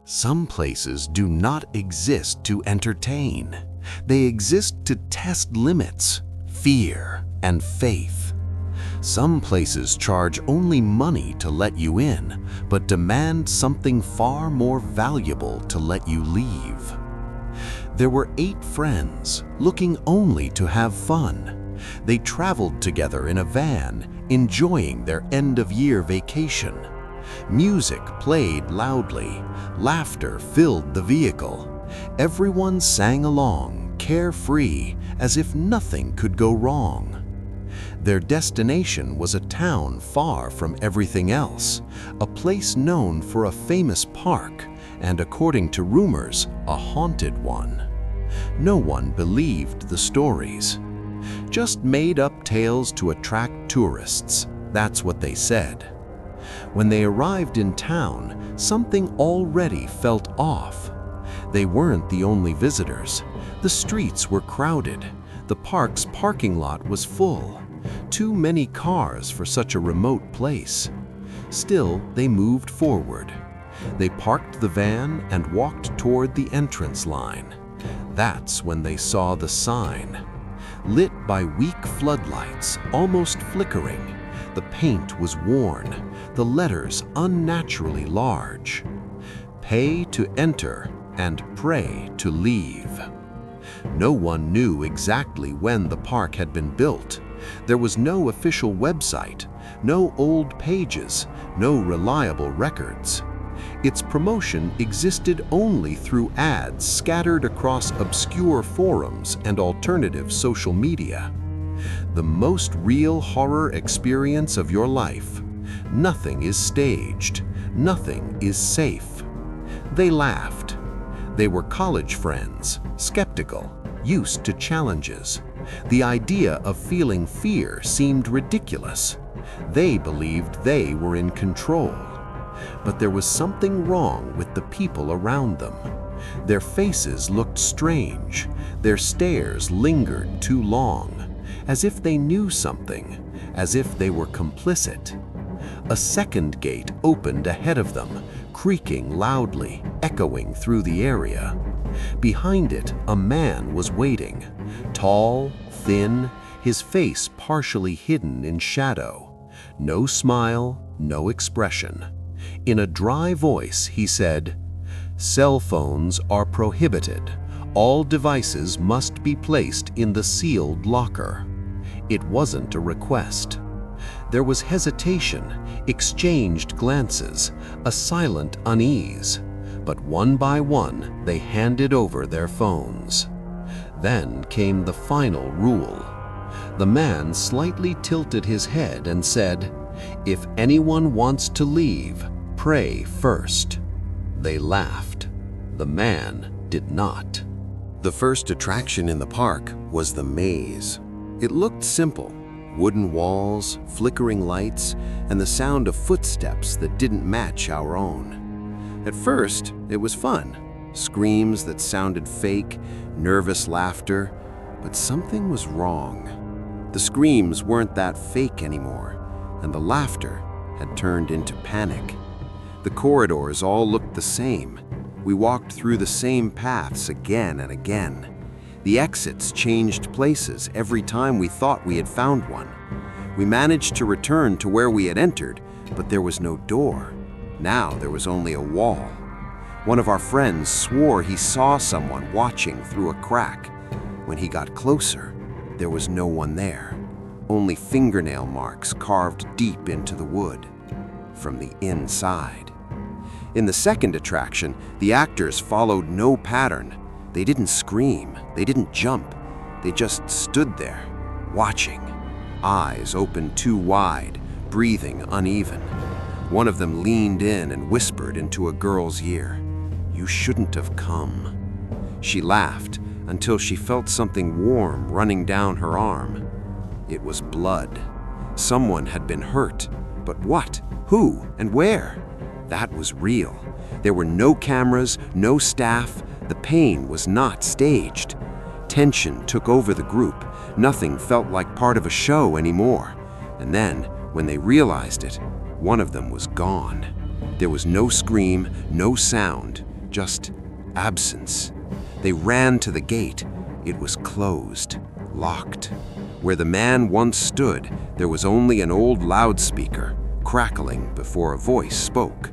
Some places do not exist to entertain. They exist to test limits, fear, and faith. Some places charge only money to let you in, but demand something far more valuable to let you leave. There were 8 friends, looking only to have fun. They traveled together in a van, enjoying their end-of-year vacation. Music played loudly. Laughter filled the vehicle. Everyone sang along, carefree, as if nothing could go wrong. Their destination was a town far from everything else, a place known for a famous park, and according to rumors, a haunted one. No one believed the stories. Just made-up tales to attract tourists, that's what they said. When they arrived in town, something already felt off. They weren't the only visitors. The streets were crowded. The park's parking lot was full. Too many cars for such a remote place. Still, they moved forward. They parked the van and walked toward the entrance line. That's when they saw the sign. Lit by weak floodlights, almost flickering, the paint was worn, the letters unnaturally large. Pay to enter and pray to leave. No one knew exactly when the park had been built. There was no official website, no old pages, no reliable records. Its promotion existed only through ads scattered across obscure forums and alternative social media. The most real horror experience of your life. Nothing is staged. Nothing is safe. They laughed. They were college friends, skeptical, used to challenges. The idea of feeling fear seemed ridiculous. They believed they were in control. But there was something wrong with the people around them. Their faces looked strange. Their stares lingered too long, as if they knew something, as if they were complicit. A second gate opened ahead of them, creaking loudly, echoing through the area. Behind it, a man was waiting, tall, thin, his face partially hidden in shadow. No smile, no expression. In a dry voice, he said, "Cell phones are prohibited. All devices must be placed in the sealed locker." It wasn't a request. There was hesitation, exchanged glances, a silent unease. But one by one, they handed over their phones. Then came the final rule. The man slightly tilted his head and said, "If anyone wants to leave, pray first." They laughed. The man did not. The first attraction in the park was the maze. It looked simple. Wooden walls, flickering lights, and the sound of footsteps that didn't match our own. At first, it was fun. Screams that sounded fake, nervous laughter, but something was wrong. The screams weren't that fake anymore, and the laughter had turned into panic. The corridors all looked the same. We walked through the same paths again and again. The exits changed places every time we thought we had found one. We managed to return to where we had entered, but there was no door. Now there was only a wall. One of our friends swore he saw someone watching through a crack. When he got closer, there was no one there. Only fingernail marks carved deep into the wood from the inside. In the second attraction, the actors followed no pattern. They didn't scream, they didn't jump. They just stood there, watching, eyes open too wide, breathing uneven. One of them leaned in and whispered into a girl's ear, "You shouldn't have come." She laughed until she felt something warm running down her arm. It was blood. Someone had been hurt. But what? Who? And where? That was real. There were no cameras, no staff. The pain was not staged. Tension took over the group. Nothing felt like part of a show anymore. And then, when they realized it, one of them was gone. There was no scream, no sound, just absence. They ran to the gate. It was closed, locked. Where the man once stood, there was only an old loudspeaker, crackling before a voice spoke.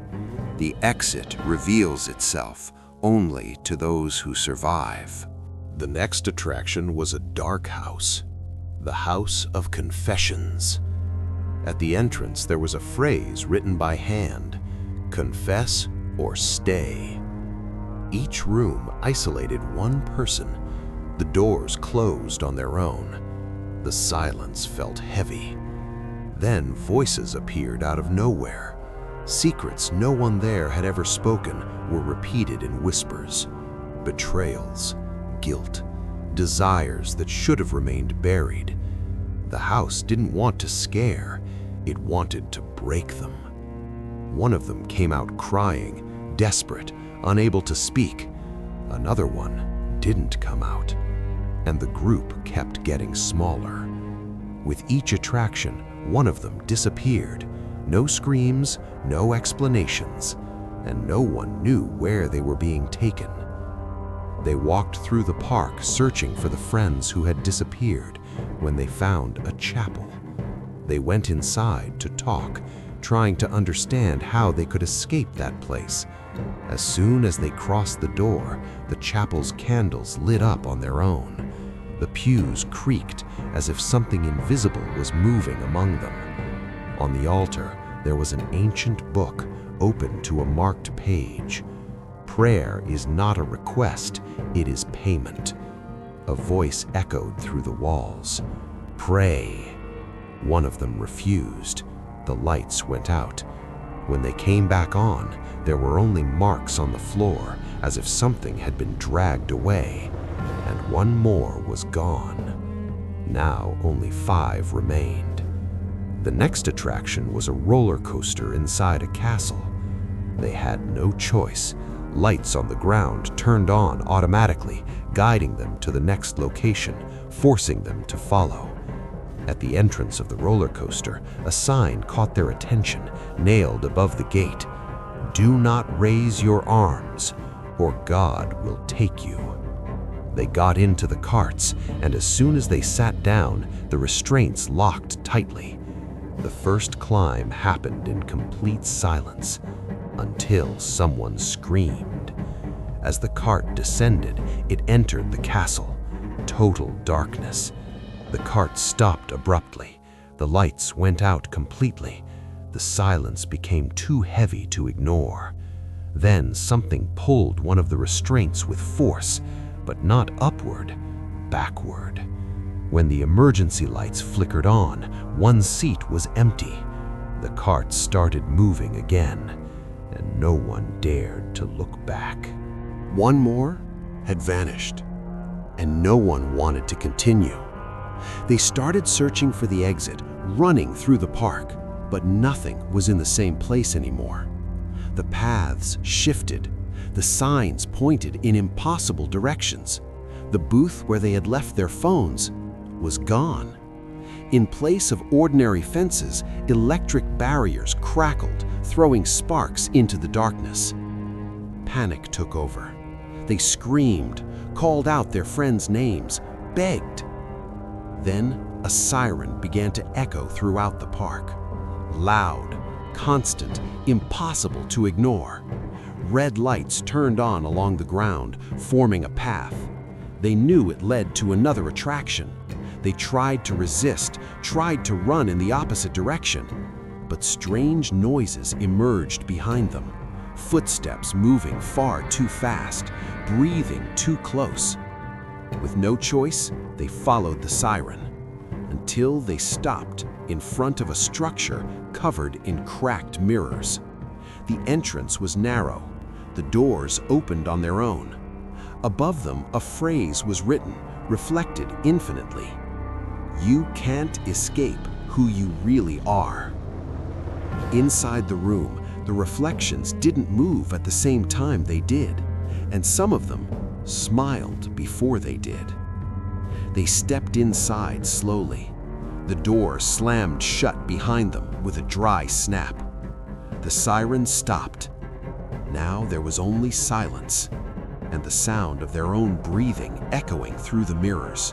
The exit reveals itself only to those who survive. The next attraction was a dark house, the House of Confessions. At the entrance, there was a phrase written by hand: confess or stay. Each room isolated one person. The doors closed on their own. The silence felt heavy. Then voices appeared out of nowhere. Secrets no one there had ever spoken were repeated in whispers. Betrayals, guilt, desires that should have remained buried. The house didn't want to scare, it wanted to break them. One of them came out crying, desperate, unable to speak. Another one didn't come out, and the group kept getting smaller. With each attraction, one of them disappeared. No screams, no explanations, and no one knew where they were being taken. They walked through the park searching for the friends who had disappeared when they found a chapel. They went inside to talk, trying to understand how they could escape that place. As soon as they crossed the door, the chapel's candles lit up on their own. The pews creaked as if something invisible was moving among them. On the altar, there was an ancient book open to a marked page. Prayer is not a request, it is payment. A voice echoed through the walls. Pray. One of them refused. The lights went out. When they came back on, there were only marks on the floor, as if something had been dragged away, and one more was gone. Now only 5 remained. The next attraction was a roller coaster inside a castle. They had no choice. Lights on the ground turned on automatically, guiding them to the next location, forcing them to follow. At the entrance of the roller coaster, a sign caught their attention, nailed above the gate. Do not raise your arms, or God will take you. They got into the carts, and as soon as they sat down, the restraints locked tightly. The first climb happened in complete silence, until someone screamed. As the cart descended, it entered the castle. Total darkness. The cart stopped abruptly. The lights went out completely. The silence became too heavy to ignore. Then something pulled one of the restraints with force, but not upward, backward. When the emergency lights flickered on, one seat was empty. The cart started moving again, and no one dared to look back. One more had vanished, and no one wanted to continue. They started searching for the exit, running through the park, but nothing was in the same place anymore. The paths shifted. The signs pointed in impossible directions. The booth where they had left their phones was gone. In place of ordinary fences, electric barriers crackled, throwing sparks into the darkness. Panic took over. They screamed, called out their friends' names, begged. Then a siren began to echo throughout the park. Loud, constant, impossible to ignore. Red lights turned on along the ground, forming a path. They knew it led to another attraction. They tried to resist, tried to run in the opposite direction. But strange noises emerged behind them. Footsteps moving far too fast, breathing too close. With no choice, they followed the siren, until they stopped in front of a structure covered in cracked mirrors. The entrance was narrow. The doors opened on their own. Above them, a phrase was written, reflected infinitely. You can't escape who you really are. Inside the room, the reflections didn't move at the same time they did, and some of them smiled before they did. They stepped inside slowly. The door slammed shut behind them with a dry snap. The siren stopped. Now there was only silence, and the sound of their own breathing echoing through the mirrors.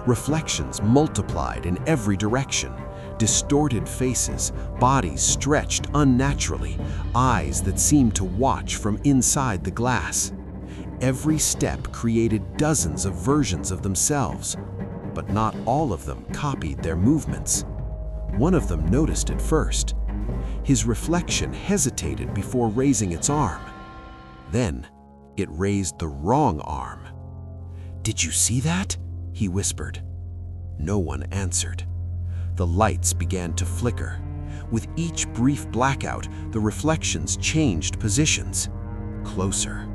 Reflections multiplied in every direction, distorted faces, bodies stretched unnaturally, eyes that seemed to watch from inside the glass. Every step created dozens of versions of themselves, but not all of them copied their movements. One of them noticed it first. His reflection hesitated before raising its arm. Then, it raised the wrong arm. "Did you see that?" he whispered. No one answered. The lights began to flicker. With each brief blackout, the reflections changed positions. Closer.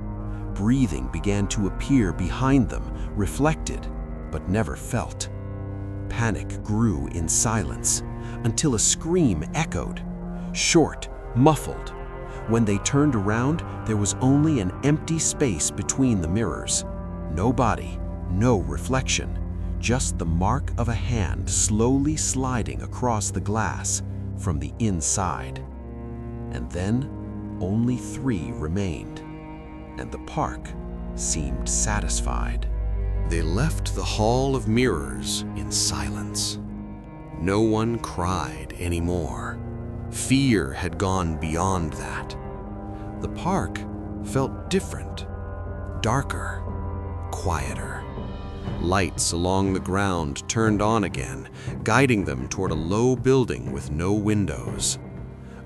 Breathing began to appear behind them, reflected, but never felt. Panic grew in silence, until a scream echoed. Short, muffled. When they turned around, there was only an empty space between the mirrors. No body, no reflection, just the mark of a hand slowly sliding across the glass from the inside. And then, only 3 remained, and the park seemed satisfied. They left the Hall of Mirrors in silence. No one cried anymore. Fear had gone beyond that. The park felt different, darker, quieter. Lights along the ground turned on again, guiding them toward a low building with no windows.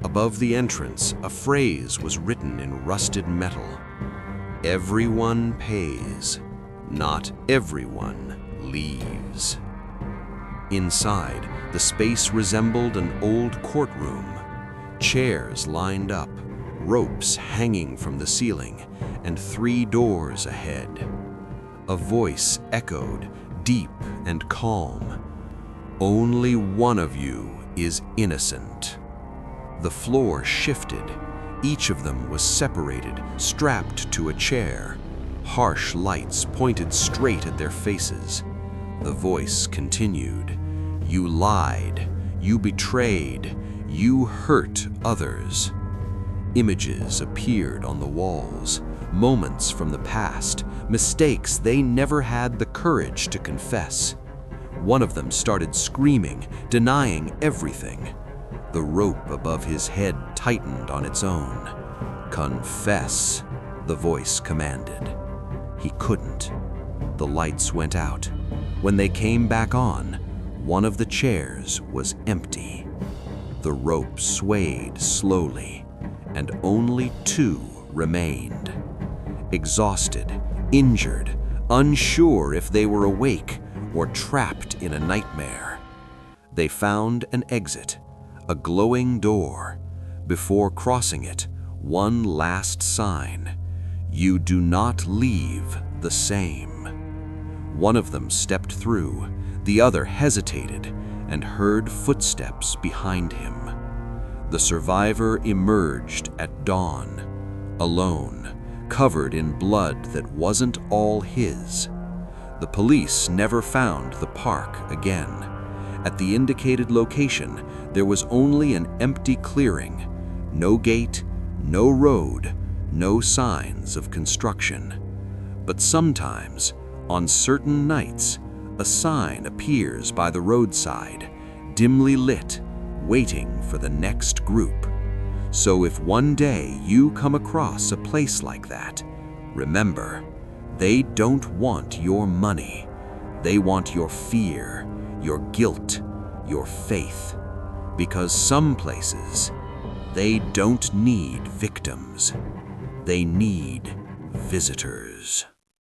Above the entrance, a phrase was written in rusted metal. "Everyone pays, not everyone leaves." Inside, the space resembled an old courtroom. Chairs lined up, ropes hanging from the ceiling, and 3 doors ahead. A voice echoed, deep and calm. "Only one of you is innocent." The floor shifted. Each of them was separated, strapped to a chair. Harsh lights pointed straight at their faces. The voice continued. "You lied. You betrayed. You hurt others." Images appeared on the walls, moments from the past, mistakes they never had the courage to confess. One of them started screaming, denying everything. The rope above his head tightened on its own. "Confess," the voice commanded. He couldn't. The lights went out. When they came back on, one of the chairs was empty. The rope swayed slowly, and only 2 remained. Exhausted, injured, unsure if they were awake or trapped in a nightmare. They found an exit, a glowing door. Before crossing it, one last sign: "You do not leave the same." One of them stepped through, the other hesitated and heard footsteps behind him. The survivor emerged at dawn, alone, covered in blood that wasn't all his. The police never found the park again. At the indicated location, there was only an empty clearing. No gate, no road, no signs of construction. But sometimes, on certain nights, a sign appears by the roadside, dimly lit, waiting for the next group. So if one day you come across a place like that, remember, they don't want your money. They want your fear, your guilt, your faith. Because some places, they don't need victims. They need visitors.